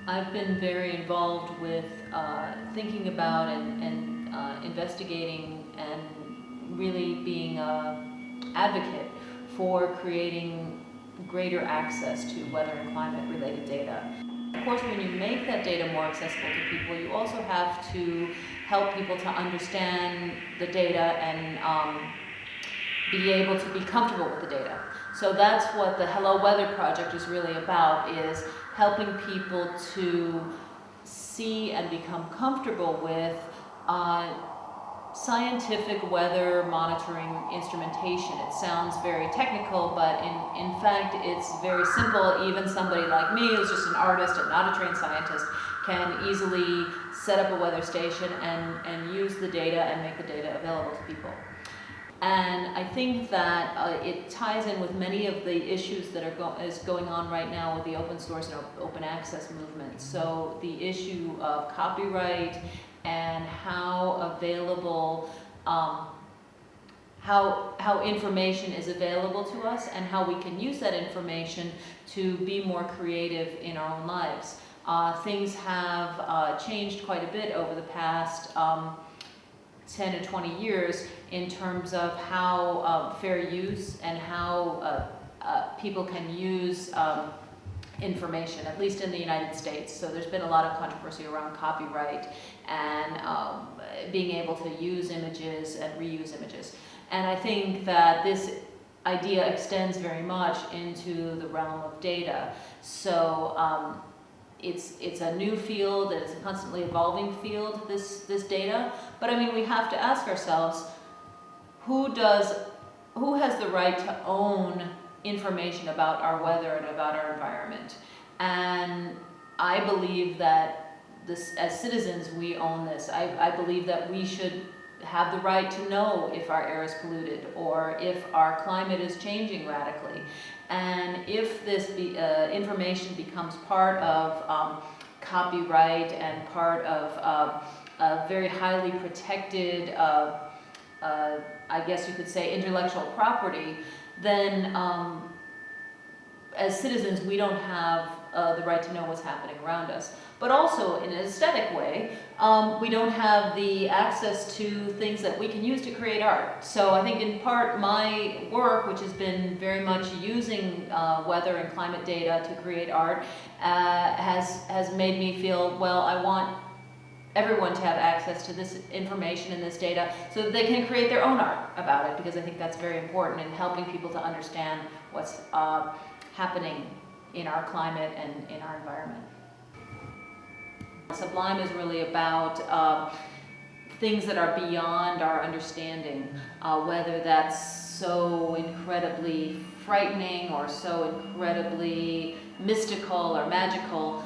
I've been very involved with thinking about and investigating and really being an advocate for creating greater access to weather and climate related data. Of course, when you make that data more accessible to people, you also have to help people to understand the data and be able to be comfortable with the data. So that's what the Hello Weather project is really about, is helping people to see and become comfortable with scientific weather monitoring instrumentation. It sounds very technical, but in fact it's very simple. Even somebody like me, who's just an artist and not a trained scientist, can easily set up a weather station and use the data and make the data available to people. And I think that it ties in with many of the issues that is going on right now with the open source and open access movement. So the issue of copyright and how available, how information is available to us and how we can use that information to be more creative in our own lives. Things have changed quite a bit over the past 10 to 20 years in terms of how fair use and how people can use information, at least in the United States. So there's been a lot of controversy around copyright and being able to use images and reuse images. And I think that this idea extends very much into the realm of data. So it's a new field, and it's a constantly evolving field, this data. But I mean, we have to ask ourselves, who has the right to own information about our weather and about our environment? And I believe that as citizens, we own this. I believe that we should have the right to know if our air is polluted or if our climate is changing radically. And if this information becomes part of copyright and part of a very highly protected, I guess you could say, intellectual property, then as citizens we don't have the right to know what's happening around us. But also, in an aesthetic way, we don't have the access to things that we can use to create art. So I think in part my work, which has been very much using weather and climate data to create art, has made me feel, well, I want everyone to have access to this information and this data so that they can create their own art about it, because I think that's very important in helping people to understand what's happening in our climate and in our environment. Sublime is really about things that are beyond our understanding, whether that's so incredibly frightening or so incredibly mystical or magical.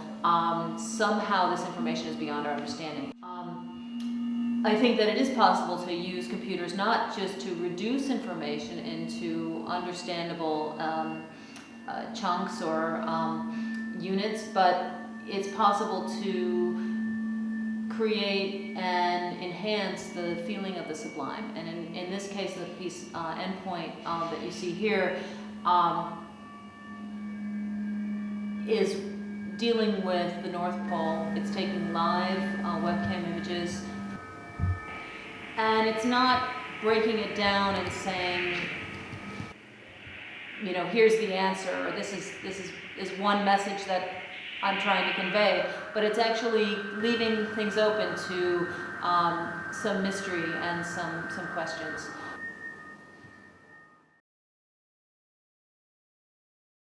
Somehow this information is beyond our understanding. I think that it is possible to use computers not just to reduce information into understandable chunks or units, but it's possible to create and enhance the feeling of the sublime. And in this case, the piece endpoint that you see here is dealing with the North Pole. It's taking live webcam images, and it's not breaking it down and saying, you know, here's the answer, or this is one message that I'm trying to convey, but it's actually leaving things open to some mystery and some questions.